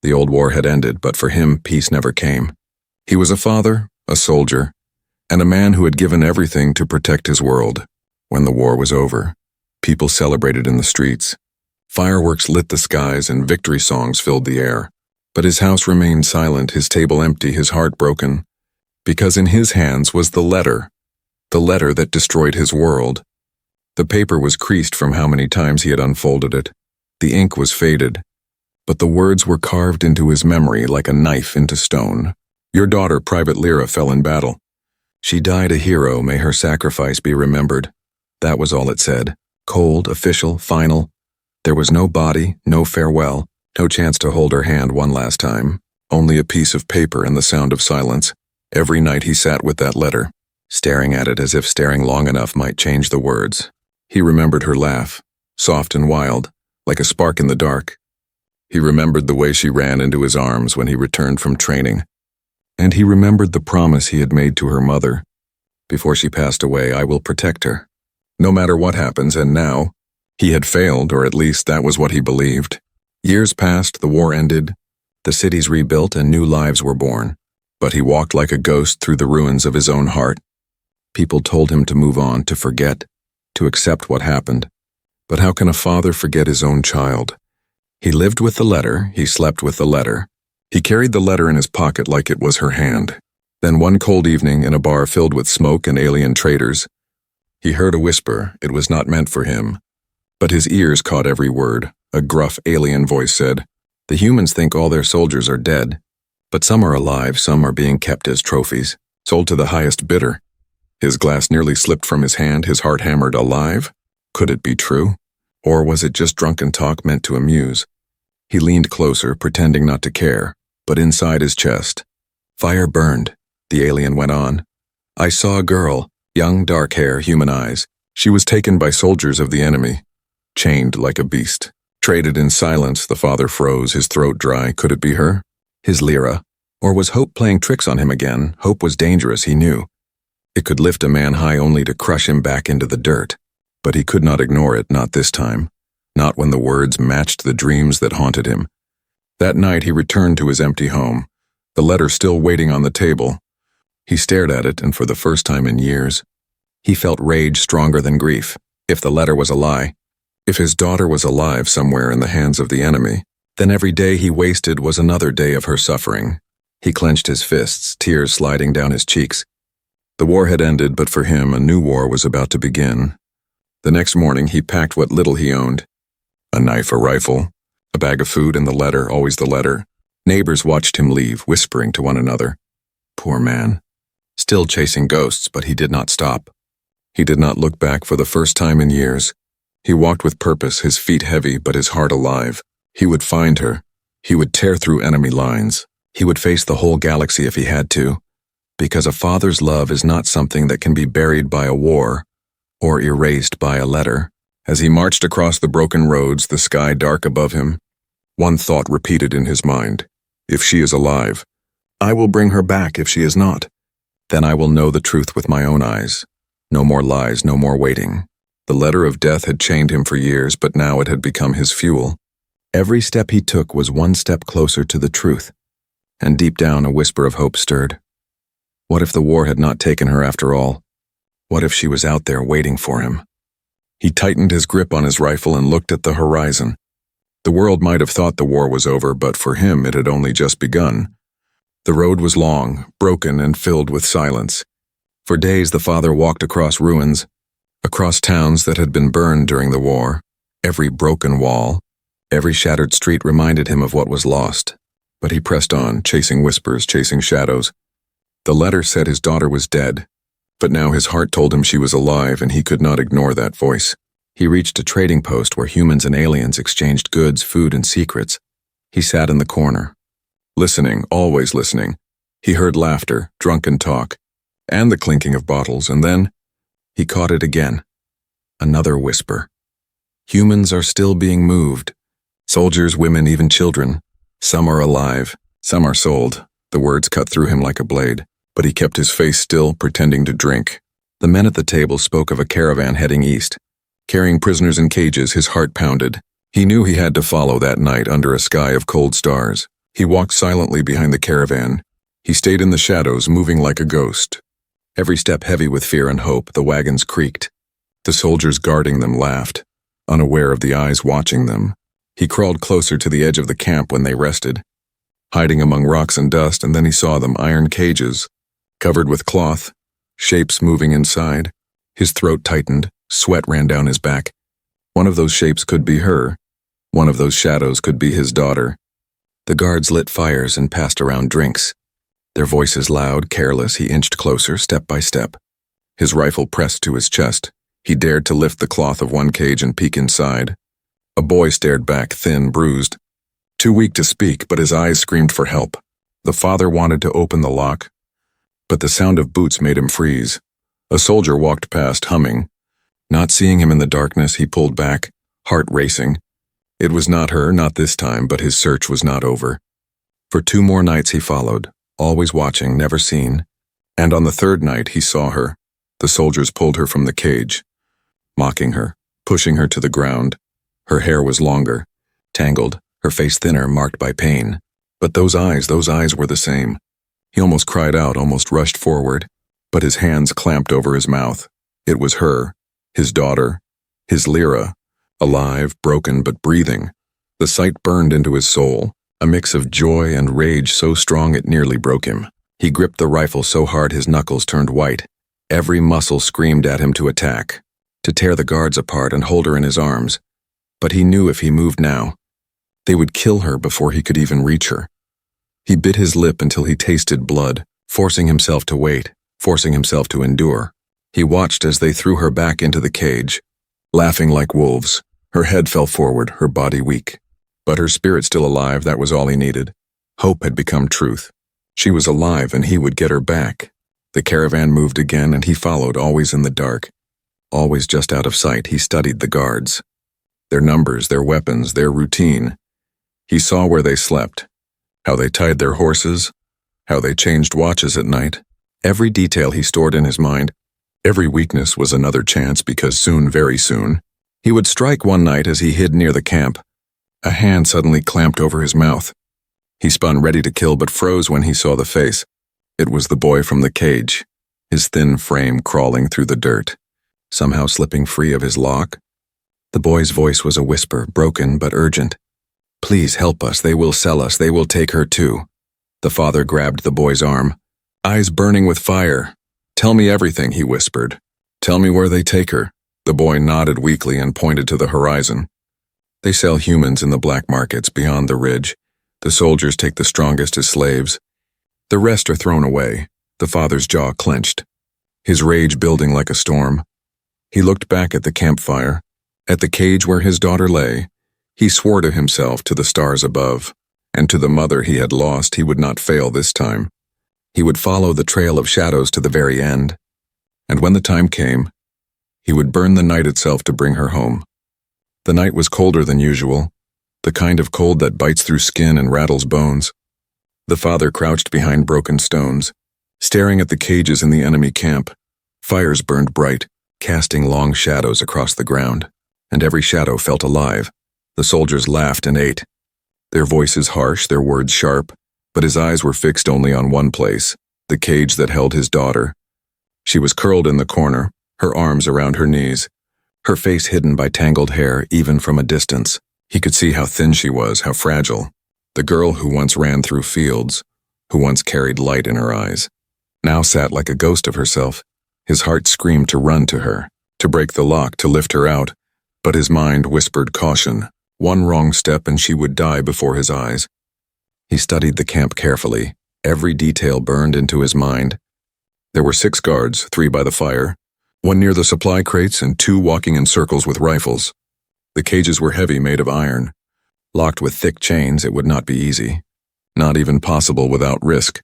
The old war had ended, but for him, peace never came. He was a father, a soldier, and a man who had given everything to protect his world. When the war was over, people celebrated in the streets. Fireworks lit the skies and victory songs filled the air. But his house remained silent, his table empty, his heart broken, because in his hands was the letter that destroyed his world. The paper was creased from how many times he had unfolded it. The ink was faded, but the words were carved into his memory like a knife into stone. Your daughter, Private Lyra, fell in battle. She died a hero, may her sacrifice be remembered. That was all it said. Cold, official, final. There was no body, no farewell, no chance to hold her hand one last time. Only a piece of paper and the sound of silence. Every night he sat with that letter, staring at it as if staring long enough might change the words. He remembered her laugh, soft and wild, like a spark in the dark. He remembered the way she ran into his arms when he returned from training. And he remembered the promise he had made to her mother. Before she passed away, I will protect her, no matter what happens, and now, he had failed, or at least that was what he believed. Years passed, the war ended, the cities rebuilt, and new lives were born. But he walked like a ghost through the ruins of his own heart. People told him to move on, to forget, to accept what happened. But how can a father forget his own child? He lived with the letter, he slept with the letter. He carried the letter in his pocket like it was her hand. Then one cold evening in a bar filled with smoke and alien traitors, he heard a whisper. It was not meant for him. But his ears caught every word. A gruff alien voice said, "The humans think all their soldiers are dead. But some are alive, some are being kept as trophies, sold to the highest bidder." His glass nearly slipped from his hand, his heart hammered. Alive? Could it be true? Or was it just drunken talk meant to amuse? He leaned closer, pretending not to care, but inside his chest, fire burned. The alien went on. "I saw a girl, young, dark hair, human eyes. She was taken by soldiers of the enemy, chained like a beast. Traded in silence." The father froze, his throat dry. Could it be her? His Lyra? Or was hope playing tricks on him again? Hope was dangerous, he knew. It could lift a man high only to crush him back into the dirt. But he could not ignore it, not this time. Not when the words matched the dreams that haunted him. That night he returned to his empty home, the letter still waiting on the table. He stared at it, and for the first time in years, he felt rage stronger than grief. If the letter was a lie, if his daughter was alive somewhere in the hands of the enemy, then every day he wasted was another day of her suffering. He clenched his fists, tears sliding down his cheeks. The war had ended, but for him, a new war was about to begin. The next morning, he packed what little he owned. A knife, a rifle, a bag of food, and the letter, always the letter. Neighbors watched him leave, whispering to one another. Poor man. Still chasing ghosts, but he did not stop. He did not look back for the first time in years. He walked with purpose, his feet heavy, but his heart alive. He would find her. He would tear through enemy lines. He would face the whole galaxy if he had to. Because a father's love is not something that can be buried by a war or erased by a letter. As he marched across the broken roads, the sky dark above him, one thought repeated in his mind. If she is alive, I will bring her back. If she is not, then I will know the truth with my own eyes. No more lies, no more waiting. The letter of death had chained him for years, but now it had become his fuel. Every step he took was one step closer to the truth, and deep down a whisper of hope stirred. What if the war had not taken her after all? What if she was out there waiting for him? He tightened his grip on his rifle and looked at the horizon. The world might have thought the war was over, but for him it had only just begun. The road was long, broken, and filled with silence. For days the father walked across ruins, across towns that had been burned during the war. Every broken wall, every shattered street reminded him of what was lost. But he pressed on, chasing whispers, chasing shadows. The letter said his daughter was dead, but now his heart told him she was alive, and he could not ignore that voice. He reached a trading post where humans and aliens exchanged goods, food, and secrets. He sat in the corner, listening, always listening. He heard laughter, drunken talk, and the clinking of bottles, and then he caught it again. Another whisper. Humans are still being moved. Soldiers, women, even children. Some are alive, some are sold. The words cut through him like a blade, but he kept his face still, pretending to drink. The men at the table spoke of a caravan heading east. Carrying prisoners in cages, his heart pounded. He knew he had to follow that night under a sky of cold stars. He walked silently behind the caravan. He stayed in the shadows, moving like a ghost. Every step heavy with fear and hope, the wagons creaked. The soldiers guarding them laughed, unaware of the eyes watching them. He crawled closer to the edge of the camp when they rested, hiding among rocks and dust, and then he saw them, iron cages, covered with cloth, shapes moving inside. His throat tightened, sweat ran down his back. One of those shapes could be her. One of those shadows could be his daughter. The guards lit fires and passed around drinks. Their voices loud, careless, he inched closer, step by step. His rifle pressed to his chest. He dared to lift the cloth of one cage and peek inside. A boy stared back, thin, bruised. Too weak to speak, but his eyes screamed for help. The father wanted to open the lock, but the sound of boots made him freeze. A soldier walked past, humming. Not seeing him in the darkness, he pulled back, heart racing. It was not her, not this time, but his search was not over. For 2 more nights he followed, always watching, never seen. And on the 3rd night he saw her. The soldiers pulled her from the cage, mocking her, pushing her to the ground. Her hair was longer, tangled, her face thinner, marked by pain. But those eyes were the same. He almost cried out, almost rushed forward, but his hands clamped over his mouth. It was her, his daughter, his Lyra, alive, broken, but breathing. The sight burned into his soul, a mix of joy and rage so strong it nearly broke him. He gripped the rifle so hard his knuckles turned white. Every muscle screamed at him to attack, to tear the guards apart and hold her in his arms. But he knew if he moved now, they would kill her before he could even reach her. He bit his lip until he tasted blood, forcing himself to wait, forcing himself to endure. He watched as they threw her back into the cage, laughing like wolves. Her head fell forward, her body weak. But her spirit still alive, that was all he needed. Hope had become truth. She was alive and he would get her back. The caravan moved again and he followed, always in the dark. Always just out of sight, he studied the guards. Their numbers, their weapons, their routine. He saw where they slept, how they tied their horses, how they changed watches at night. Every detail he stored in his mind. Every weakness was another chance, because soon, very soon, he would strike. One night as he hid near the camp, a hand suddenly clamped over his mouth. He spun ready to kill but froze when he saw the face. It was the boy from the cage, his thin frame crawling through the dirt, somehow slipping free of his lock. The boy's voice was a whisper, broken but urgent. "Please help us, they will sell us, they will take her too." The father grabbed the boy's arm, eyes burning with fire. "Tell me everything," he whispered. "Tell me where they take her." The boy nodded weakly and pointed to the horizon. "They sell humans in the black markets beyond the ridge. The soldiers take the strongest as slaves. The rest are thrown away." The father's jaw clenched, his rage building like a storm. He looked back at the campfire, at the cage where his daughter lay. He swore to himself, to the stars above, and to the mother he had lost, he would not fail this time. He would follow the trail of shadows to the very end. And when the time came, he would burn the night itself to bring her home. The night was colder than usual, the kind of cold that bites through skin and rattles bones. The father crouched behind broken stones, staring at the cages in the enemy camp. Fires burned bright, casting long shadows across the ground, and every shadow felt alive. The soldiers laughed and ate, their voices harsh, their words sharp, but his eyes were fixed only on one place, the cage that held his daughter. She was curled in the corner, her arms around her knees, her face hidden by tangled hair even from a distance. He could see how thin she was, how fragile. The girl who once ran through fields, who once carried light in her eyes, now sat like a ghost of herself. His heart screamed to run to her, to break the lock, to lift her out, but his mind whispered caution. One wrong step and she would die before his eyes. He studied the camp carefully, every detail burned into his mind. There were 6 guards, 3 by the fire, 1 near the supply crates, and 2 walking in circles with rifles. The cages were heavy, made of iron. Locked with thick chains, it would not be easy. Not even possible without risk.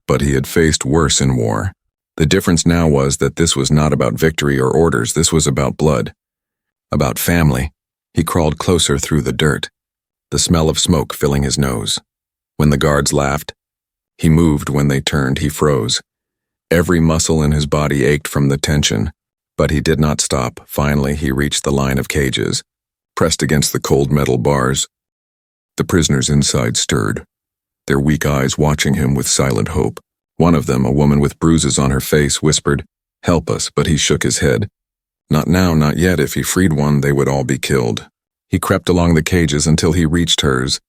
But he had faced worse in war. The difference now was that this was not about victory or orders, this was about blood. About family. He crawled closer through the dirt, the smell of smoke filling his nose. When the guards laughed, he moved. When they turned, he froze. Every muscle in his body ached from the tension, but he did not stop. Finally, he reached the line of cages, pressed against the cold metal bars. The prisoners inside stirred. their weak eyes watching him with silent hope. One of them, a woman with bruises on her face, whispered, "Help us," but he shook his head. Not now, not yet. If he freed one, they would all be killed. He crept along the cages until he reached hers.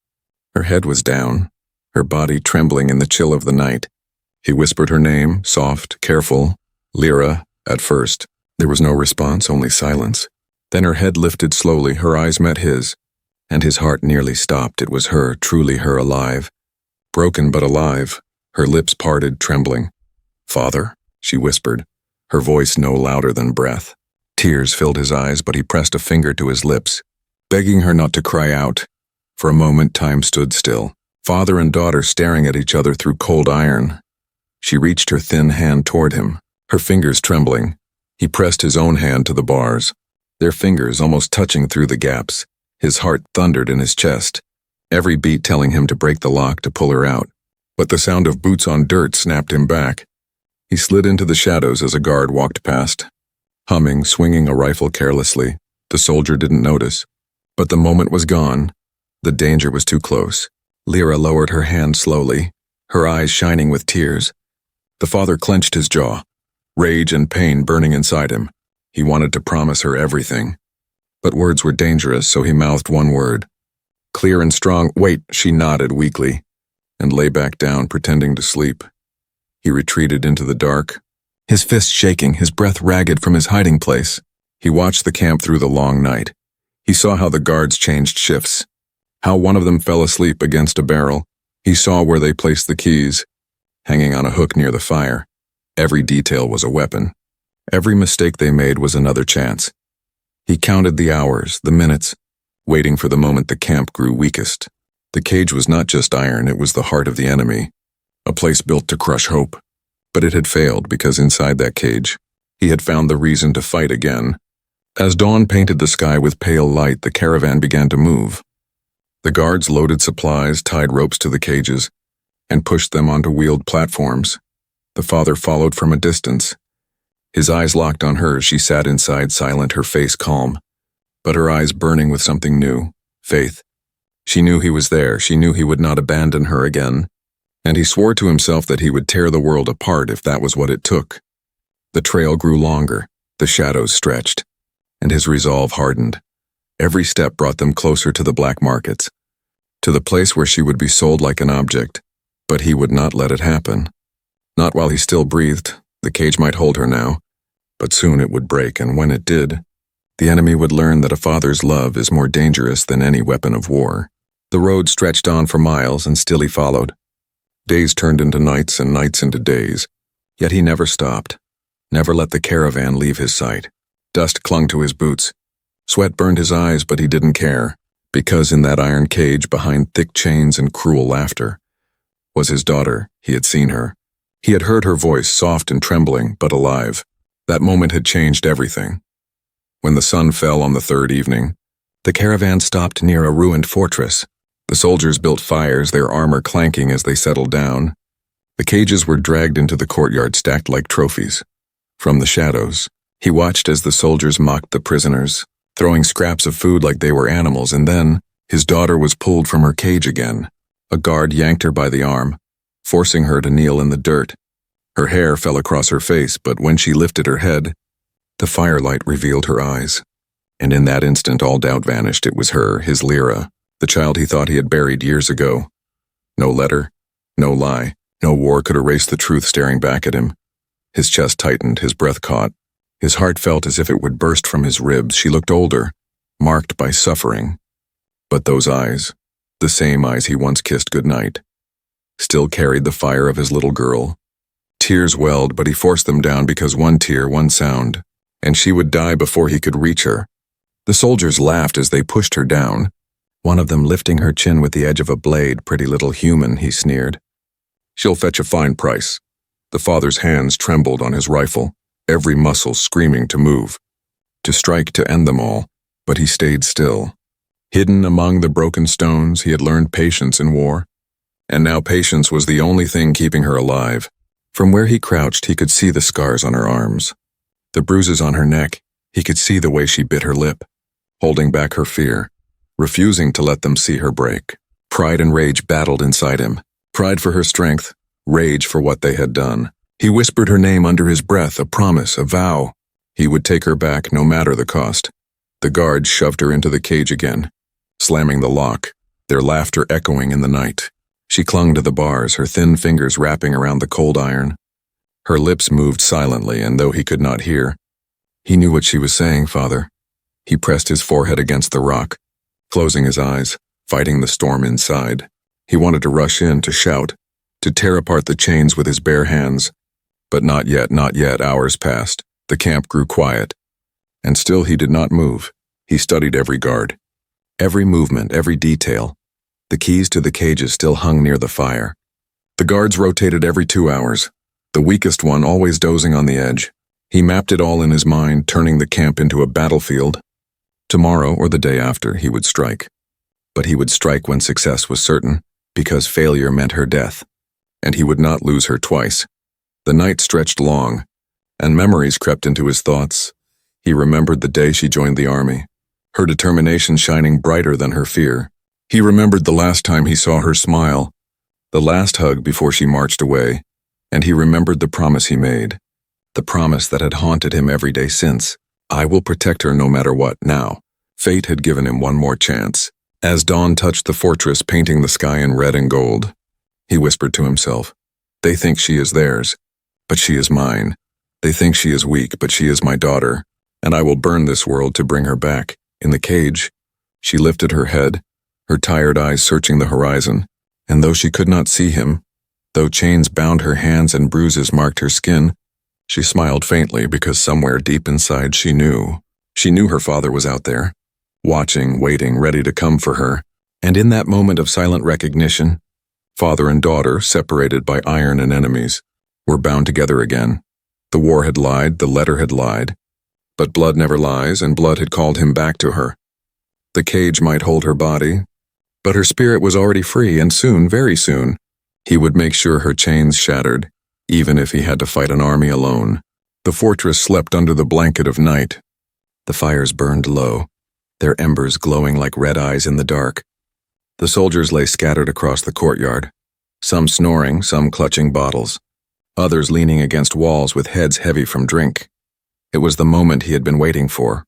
Her head was down, her body trembling in the chill of the night. He whispered her name, soft, careful, Lyra, at first. There was no response, only silence. Then her head lifted slowly, her eyes met his, and his heart nearly stopped. It was her, truly her, alive. Broken but alive, her lips parted, trembling. "Father," she whispered, her voice no louder than breath. Tears filled his eyes, but he pressed a finger to his lips, begging her not to cry out. For a moment, time stood still, father and daughter staring at each other through cold iron. She reached her thin hand toward him, her fingers trembling. He pressed his own hand to the bars, their fingers almost touching through the gaps. His heart thundered in his chest, every beat telling him to break the lock to pull her out. But the sound of boots on dirt snapped him back. He slid into the shadows as a guard walked past, humming, swinging a rifle carelessly. The soldier didn't notice. But the moment was gone. The danger was too close. Lyra lowered her hand slowly, her eyes shining with tears. The father clenched his jaw, rage and pain burning inside him. He wanted to promise her everything. But words were dangerous, so he mouthed one word. Clear and strong. "Wait," she nodded weakly, and lay back down, pretending to sleep. He retreated into the dark, his fists shaking, his breath ragged from his hiding place. He watched the camp through the long night. He saw how the guards changed shifts, how one of them fell asleep against a barrel. He saw where they placed the keys, hanging on a hook near the fire. Every detail was a weapon. Every mistake they made was another chance. He counted the hours, the minutes, waiting for the moment the camp grew weakest. The cage was not just iron, it was the heart of the enemy, a place built to crush hope. But it had failed because inside that cage, he had found the reason to fight again. As dawn painted the sky with pale light, the caravan began to move. The guards loaded supplies, tied ropes to the cages, and pushed them onto wheeled platforms. The father followed from a distance. His eyes locked on hers. She sat inside, silent, her face calm, but her eyes burning with something new, faith. She knew he was there. She knew he would not abandon her again. And he swore to himself that he would tear the world apart if that was what it took. The trail grew longer, the shadows stretched, and his resolve hardened. Every step brought them closer to the black markets, to the place where she would be sold like an object, but he would not let it happen. Not while he still breathed. The cage might hold her now, but soon it would break, and when it did, the enemy would learn that a father's love is more dangerous than any weapon of war. The road stretched on for miles, and still he followed. Days turned into nights and nights into days, yet he never stopped, never let the caravan leave his sight. Dust clung to his boots. Sweat burned his eyes, but he didn't care, because in that iron cage behind thick chains and cruel laughter was his daughter. He had seen her. He had heard her voice, soft and trembling, but alive. That moment had changed everything. When the sun fell on the third evening, the caravan stopped near a ruined fortress. The soldiers built fires, their armor clanking as they settled down. The cages were dragged into the courtyard, stacked like trophies. From the shadows, he watched as the soldiers mocked the prisoners, throwing scraps of food like they were animals, and then his daughter was pulled from her cage again. A guard yanked her by the arm, forcing her to kneel in the dirt. Her hair fell across her face, but when she lifted her head, the firelight revealed her eyes. And in that instant all doubt vanished. It was her, his Lyra, the child he thought he had buried years ago. No letter, no lie, no war could erase the truth staring back at him. His chest tightened, his breath caught. His heart felt as if it would burst from his ribs. She looked older, marked by suffering. But those eyes, the same eyes he once kissed goodnight, still carried the fire of his little girl. Tears welled, but he forced them down because one tear, one sound, and she would die before he could reach her. The soldiers laughed as they pushed her down, one of them lifting her chin with the edge of a blade. "Pretty little human," he sneered. "She'll fetch a fine price." The father's hands trembled on his rifle, every muscle screaming to move, to strike, to end them all, but he stayed still. Hidden among the broken stones, he had learned patience in war, and now patience was the only thing keeping her alive. From where he crouched, he could see the scars on her arms, the bruises on her neck. He could see the way she bit her lip, holding back her fear, refusing to let them see her break. Pride and rage battled inside him. Pride for her strength, rage for what they had done. He whispered her name under his breath, a promise, a vow. He would take her back no matter the cost. The guards shoved her into the cage again, slamming the lock, their laughter echoing in the night. She clung to the bars, her thin fingers wrapping around the cold iron. Her lips moved silently, and though he could not hear, he knew what she was saying, Father. He pressed his forehead against the rock, closing his eyes, fighting the storm inside. He wanted to rush in, to shout, to tear apart the chains with his bare hands. But not yet, not yet. Hours passed. The camp grew quiet. And still he did not move. He studied every guard, every movement, every detail. The keys to the cages still hung near the fire. The guards rotated every 2 hours, the weakest one always dozing on the edge. He mapped it all in his mind, turning the camp into a battlefield. Tomorrow or the day after, he would strike. But he would strike when success was certain, because failure meant her death. And he would not lose her twice. The night stretched long, and memories crept into his thoughts. He remembered the day she joined the army, her determination shining brighter than her fear. He remembered the last time he saw her smile, the last hug before she marched away, and he remembered the promise he made, the promise that had haunted him every day since. I will protect her no matter what. Now, fate had given him one more chance. As dawn touched the fortress, painting the sky in red and gold, he whispered to himself, they think she is theirs, but she is mine. They think she is weak, but she is my daughter, and I will burn this world to bring her back. In the cage, she lifted her head, her tired eyes searching the horizon, and though she could not see him, though chains bound her hands and bruises marked her skin, she smiled faintly because somewhere deep inside she knew her father was out there, watching, waiting, ready to come for her. And in that moment of silent recognition, father and daughter, separated by iron and enemies, were bound together again. The war had lied, the letter had lied, but blood never lies, and blood had called him back to her. The cage might hold her body, but her spirit was already free, and soon, very soon, he would make sure her chains shattered, even if he had to fight an army alone. The fortress slept under the blanket of night. The fires burned low, their embers glowing like red eyes in the dark. The soldiers lay scattered across the courtyard, some snoring, some clutching bottles, others leaning against walls with heads heavy from drink. It was the moment he had been waiting for,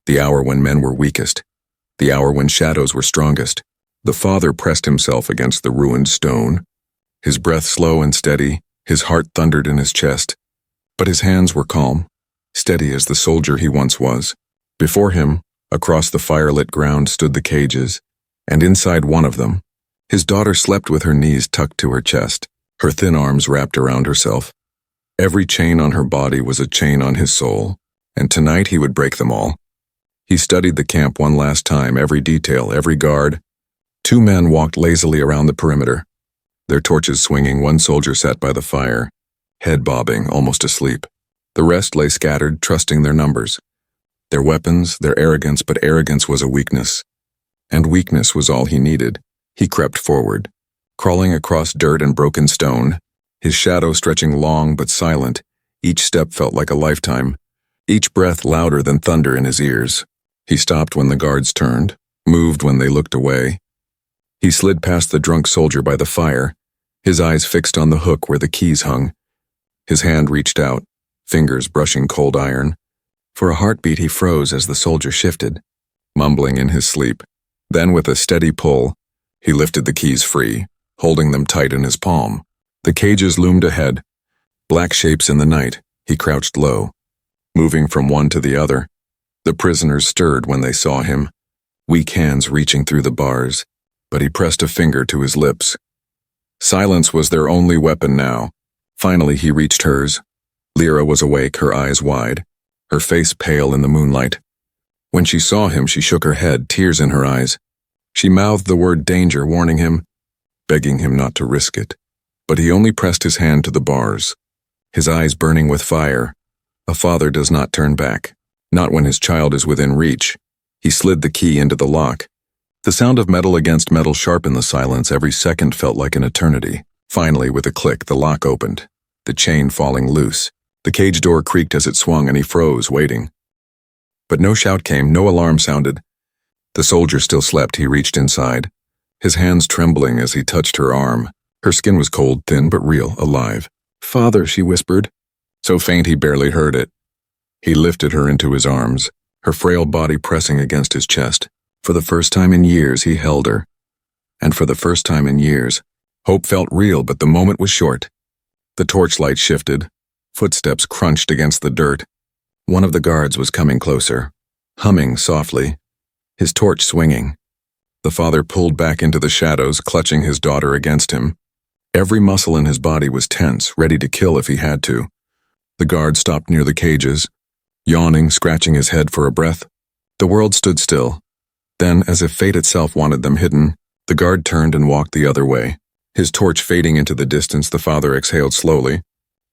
the hour when men were weakest, the hour when shadows were strongest. The father pressed himself against the ruined stone, his breath slow and steady, his heart thundered in his chest, but his hands were calm, steady as the soldier he once was. Before him, across the firelit ground, stood the cages, and inside one of them, his daughter slept with her knees tucked to her chest, her thin arms wrapped around herself. Every chain on her body was a chain on his soul, and tonight he would break them all. He studied the camp one last time, every detail, every guard. 2 men walked lazily around the perimeter, their torches swinging. One soldier sat by the fire, head bobbing, almost asleep. The rest lay scattered, trusting their numbers, their weapons, their arrogance, but arrogance was a weakness, and weakness was all he needed. He crept forward, crawling across dirt and broken stone, his shadow stretching long but silent. Each step felt like a lifetime, each breath louder than thunder in his ears. He stopped when the guards turned, moved when they looked away. He slid past the drunk soldier by the fire, his eyes fixed on the hook where the keys hung. His hand reached out, fingers brushing cold iron. For a heartbeat he froze as the soldier shifted, mumbling in his sleep. Then with a steady pull, he lifted the keys free, holding them tight in his palm. The cages loomed ahead, black shapes in the night. He crouched low, moving from one to the other. The prisoners stirred when they saw him, weak hands reaching through the bars, but he pressed a finger to his lips. Silence was their only weapon now. Finally he reached hers. Lyra was awake, her eyes wide, her face pale in the moonlight. When she saw him, she shook her head, tears in her eyes. She mouthed the word danger, warning him, begging him not to risk it. But he only pressed his hand to the bars, his eyes burning with fire. A father does not turn back, not when his child is within reach. He slid the key into the lock. The sound of metal against metal sharpened the silence. Every second felt like an eternity. Finally, with a click, the lock opened, the chain falling loose. The cage door creaked as it swung, and he froze, waiting. But no shout came, no alarm sounded. The soldier still slept. He reached inside, his hands trembling as he touched her arm. Her skin was cold, thin, but real, alive. "Father," she whispered, so faint he barely heard it. He lifted her into his arms, her frail body pressing against his chest. For the first time in years, he held her. And for the first time in years, hope felt real, but the moment was short. The torchlight shifted. Footsteps crunched against the dirt. One of the guards was coming closer, humming softly, his torch swinging. The father pulled back into the shadows, clutching his daughter against him. Every muscle in his body was tense, ready to kill if he had to. The guard stopped near the cages, yawning, scratching his head for a breath. The world stood still. Then, as if fate itself wanted them hidden, the guard turned and walked the other way. His torch fading into the distance, the father exhaled slowly,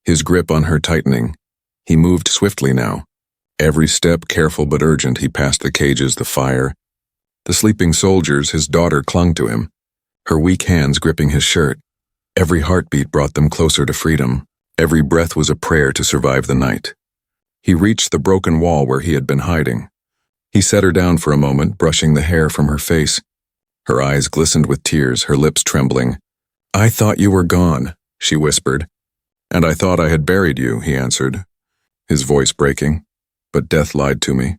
his grip on her tightening. He moved swiftly now. Every step careful but urgent. He passed the cages, the fire. The sleeping soldiers. His daughter clung to him, her weak hands gripping his shirt. Every heartbeat brought them closer to freedom. Every breath was a prayer to survive the night. He reached the broken wall where he had been hiding. He set her down for a moment, brushing the hair from her face. Her eyes glistened with tears, her lips trembling. "I thought you were gone," she whispered. "And I thought I had buried you," he answered, his voice breaking. "But death lied to me.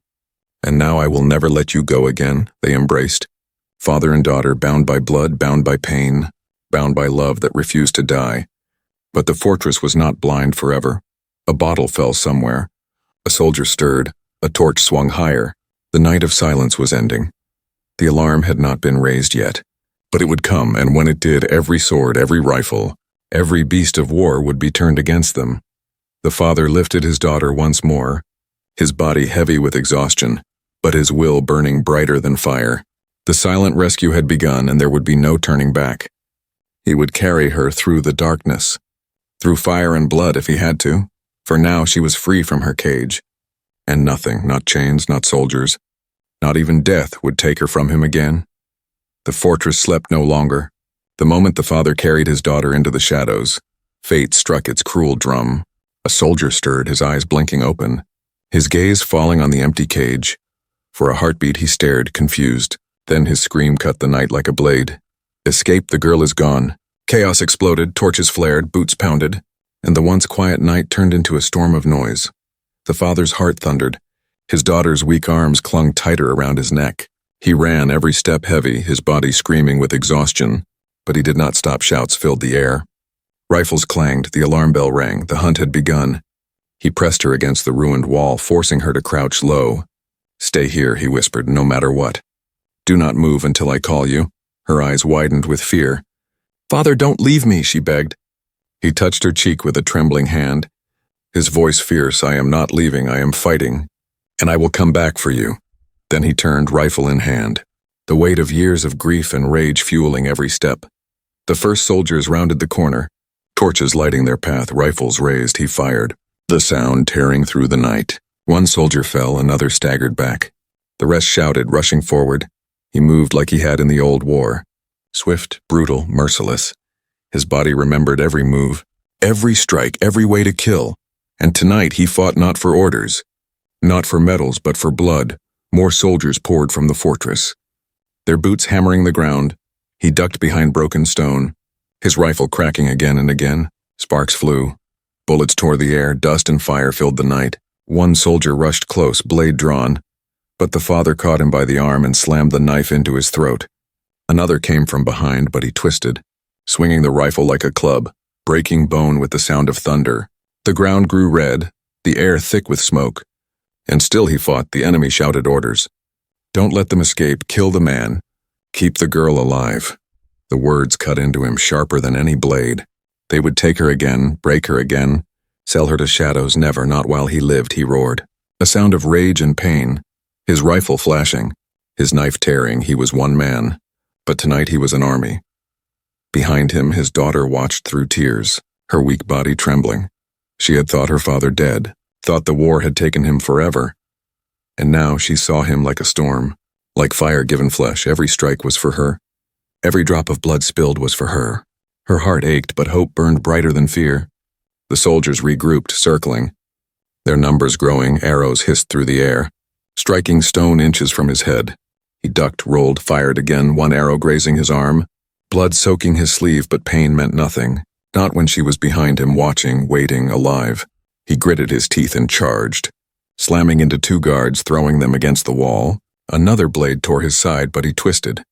And now I will never let you go again." They embraced, father and daughter, bound by blood, bound by pain, bound by love that refused to die. But the fortress was not blind forever. A bottle fell somewhere. A soldier stirred. A torch swung higher. The night of silence was ending. The alarm had not been raised yet. But it would come, and when it did, every sword, every rifle, every beast of war would be turned against them. The father lifted his daughter once more, his body heavy with exhaustion, but his will burning brighter than fire. The silent rescue had begun, and there would be no turning back. He would carry her through the darkness, through fire and blood if he had to, for now she was free from her cage. And nothing, not chains, not soldiers, not even death, would take her from him again. The fortress slept no longer. The moment the father carried his daughter into the shadows, fate struck its cruel drum. A soldier stirred, his eyes blinking open, his gaze falling on the empty cage. For a heartbeat he stared, confused. Then his scream cut the night like a blade. "Escape, the girl is gone." Chaos exploded, torches flared, boots pounded, and the once quiet night turned into a storm of noise. The father's heart thundered. His daughter's weak arms clung tighter around his neck. He ran, every step heavy, his body screaming with exhaustion, but he did not stop. Shouts filled the air. Rifles clanged, the alarm bell rang, the hunt had begun. He pressed her against the ruined wall, forcing her to crouch low. "Stay here," he whispered, "no matter what. Do not move until I call you." Her eyes widened with fear. "Father, don't leave me," she begged. He touched her cheek with a trembling hand, his voice fierce. "I am not leaving, I am fighting, and I will come back for you." Then he turned, rifle in hand, the weight of years of grief and rage fueling every step. The first soldiers rounded the corner, torches lighting their path, rifles raised. He fired, the sound tearing through the night. One soldier fell, another staggered back. The rest shouted, rushing forward. He moved like he had in the old war. Swift, brutal, merciless. His body remembered every move, every strike, every way to kill. And tonight he fought not for orders, not for medals, but for blood. More soldiers poured from the fortress, their boots hammering the ground. He ducked behind broken stone, his rifle cracking again and again. Sparks flew. Bullets tore the air, dust and fire filled the night. One soldier rushed close, blade drawn, but the father caught him by the arm and slammed the knife into his throat. Another came from behind, but he twisted, swinging the rifle like a club, breaking bone with the sound of thunder. The ground grew red, the air thick with smoke. And still he fought. The enemy shouted orders. "Don't let them escape, kill the man, keep the girl alive." The words cut into him sharper than any blade. They would take her again, break her again, sell her to shadows. Never, not while he lived, he roared. A sound of rage and pain, his rifle flashing, his knife tearing. He was one man, but tonight he was an army. Behind him, his daughter watched through tears, her weak body trembling. She had thought her father dead, thought the war had taken him forever. And now she saw him like a storm, like fire given flesh. Every strike was for her. Every drop of blood spilled was for her. Her heart ached, but hope burned brighter than fear. The soldiers regrouped, circling, their numbers growing. Arrows hissed through the air, striking stone inches from his head. He ducked, rolled, fired again, one arrow grazing his arm, blood soaking his sleeve, but pain meant nothing. Not when she was behind him, watching, waiting, alive. He gritted his teeth and charged, slamming into two guards, throwing them against the wall. Another blade tore his side, but he twisted,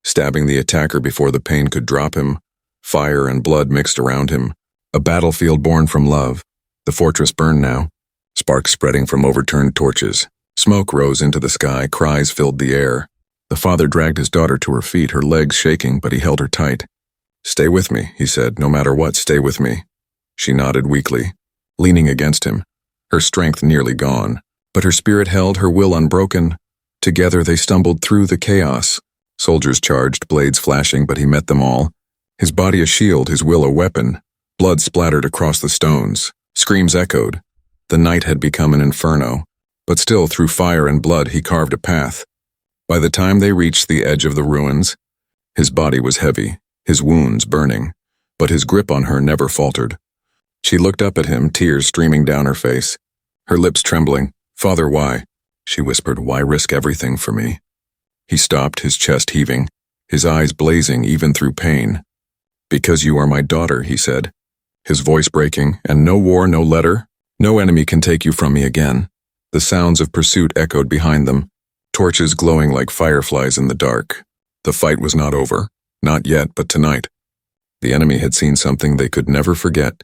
stabbing the attacker before the pain could drop him. Fire and blood mixed around him. A battlefield born from love. The fortress burned now, sparks spreading from overturned torches. Smoke rose into the sky, cries filled the air. The father dragged his daughter to her feet, her legs shaking, but he held her tight. "Stay with me," he said. "No matter what, stay with me." She nodded weakly, leaning against him, her strength nearly gone. But her spirit held, her will unbroken. Together they stumbled through the chaos. Soldiers charged, blades flashing, but he met them all. His body a shield, his will a weapon. Blood splattered across the stones. Screams echoed. The night had become an inferno. But still, through fire and blood, he carved a path. By the time they reached the edge of the ruins, his body was heavy, his wounds burning, but his grip on her never faltered. She looked up at him, tears streaming down her face, her lips trembling. "Father, why?" she whispered. "Why risk everything for me?" He stopped, his chest heaving, his eyes blazing even through pain. "Because you are my daughter," he said, his voice breaking. "And no war, no letter, no enemy can take you from me again." The sounds of pursuit echoed behind them, torches glowing like fireflies in the dark. The fight was not over. Not yet, but tonight. The enemy had seen something they could never forget.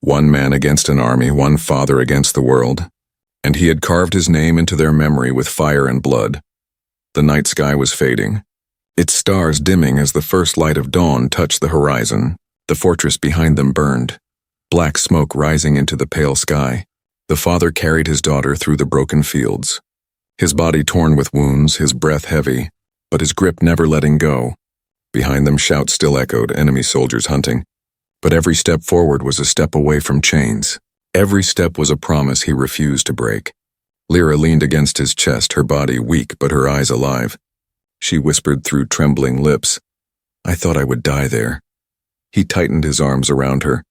One man against an army, one father against the world. And he had carved his name into their memory with fire and blood. The night sky was fading, its stars dimming as the first light of dawn touched the horizon. The fortress behind them burned, black smoke rising into the pale sky. The father carried his daughter through the broken fields, his body torn with wounds, his breath heavy, but his grip never letting go. Behind them shouts still echoed, enemy soldiers hunting. But every step forward was a step away from chains. Every step was a promise he refused to break. Lyra leaned against his chest, her body weak but her eyes alive. She whispered through trembling lips, "I thought I would die there." He tightened his arms around her,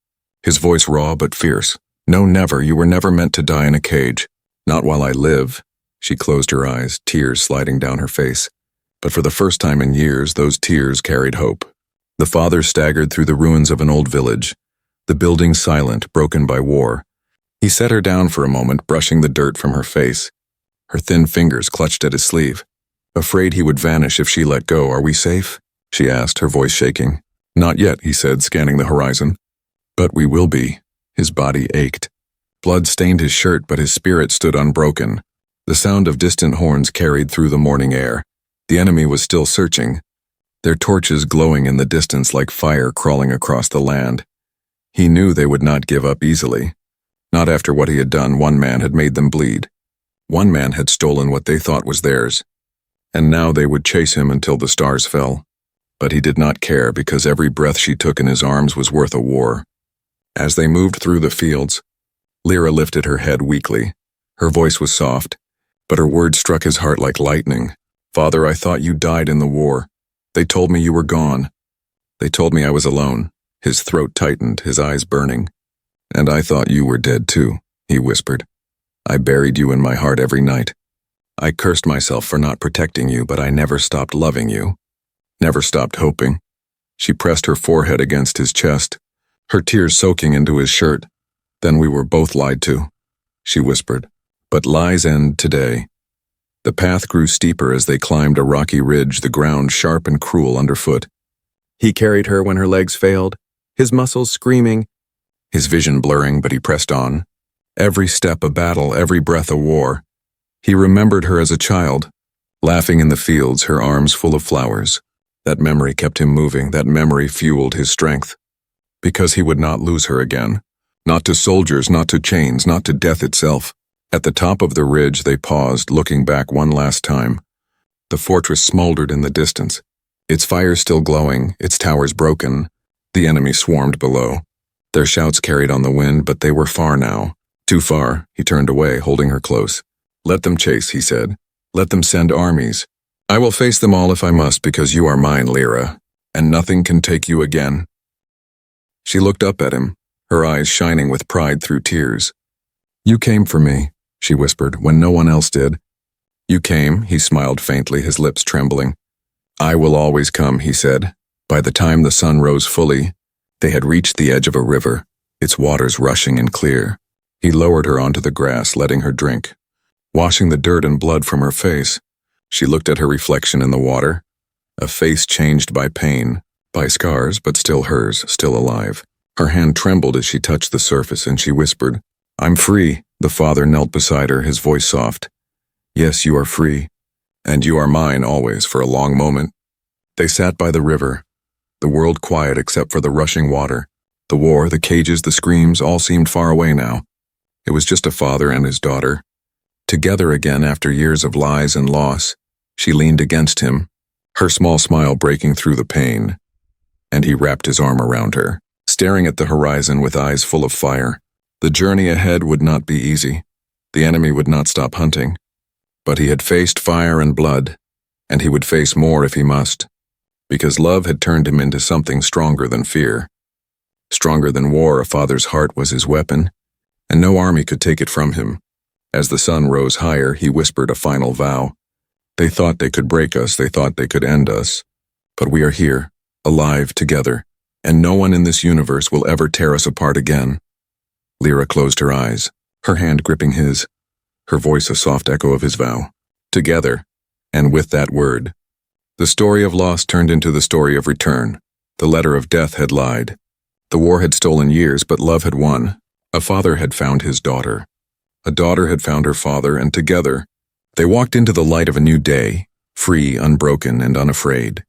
his voice raw but fierce. "No, never. You were never meant to die in a cage. Not while I live." She closed her eyes, tears sliding down her face. But for the first time in years, those tears carried hope. The father staggered through the ruins of an old village, the building silent, broken by war. He set her down for a moment, brushing the dirt from her face. Her thin fingers clutched at his sleeve. "Afraid he would vanish if she let go. Are we safe?" she asked, her voice shaking. "Not yet," he said, scanning the horizon. "But we will be." His body ached. Blood stained his shirt, but his spirit stood unbroken. The sound of distant horns carried through the morning air. The enemy was still searching, their torches glowing in the distance like fire crawling across the land. He knew they would not give up easily. Not after what he had done. One man had made them bleed. One man had stolen what they thought was theirs. And now they would chase him until the stars fell. But he did not care, because every breath she took in his arms was worth a war. As they moved through the fields, Lyra lifted her head weakly. Her voice was soft, but her words struck his heart like lightning. "Father, I thought you died in the war. They told me you were gone. They told me I was alone." His throat tightened, his eyes burning. "And I thought you were dead too," he whispered. "I buried you in my heart every night. I cursed myself for not protecting you, but I never stopped loving you. Never stopped hoping." She pressed her forehead against his chest, her tears soaking into his shirt. "Then we were both lied to," she whispered. "But lies end today." The path grew steeper as they climbed a rocky ridge, the ground sharp and cruel underfoot. He carried her when her legs failed, his muscles screaming, his vision blurring, but he pressed on. Every step a battle, every breath a war. He remembered her as a child, laughing in the fields, her arms full of flowers. That memory kept him moving, that memory fueled his strength. Because he would not lose her again. Not to soldiers, not to chains, not to death itself. At the top of the ridge they paused, looking back one last time. The fortress smoldered in the distance, its fires still glowing, its towers broken. The enemy swarmed below. Their shouts carried on the wind, but they were far now. Too far. He turned away, holding her close. "Let them chase," he said. "Let them send armies. I will face them all if I must, because you are mine, Lyra, and nothing can take you again." She looked up at him, her eyes shining with pride through tears. "You came for me," she whispered, "when no one else did." "You came," he smiled faintly, his lips trembling. "I will always come," he said, By the time the sun rose fully, they had reached the edge of a river, its waters rushing and clear. He lowered her onto the grass, letting her drink. Washing the dirt and blood from her face, she looked at her reflection in the water, a face changed by pain, by scars, but still hers, still alive. Her hand trembled as she touched the surface, and she whispered, "I'm free." The father knelt beside her, his voice soft. "Yes, you are free. And you are mine always." For a long moment, they sat by the river, the world quiet except for the rushing water. The war, the cages, the screams, all seemed far away now. It was just a father and his daughter. Together again after years of lies and loss, she leaned against him, her small smile breaking through the pain. And he wrapped his arm around her, staring at the horizon with eyes full of fire. The journey ahead would not be easy. The enemy would not stop hunting. But he had faced fire and blood, and he would face more if he must, because love had turned him into something stronger than fear. Stronger than war, a father's heart was his weapon, and no army could take it from him. As the sun rose higher, he whispered a final vow. They thought they could break us, they thought they could end us, but we are here, alive together, and no one in this universe will ever tear us apart again. Lyra closed her eyes, her hand gripping his, her voice a soft echo of his vow. Together, and with that word, the story of loss turned into the story of return. The letter of death had lied. The war had stolen years, but love had won. A father had found his daughter. A daughter had found her father, and together, they walked into the light of a new day, free, unbroken, and unafraid.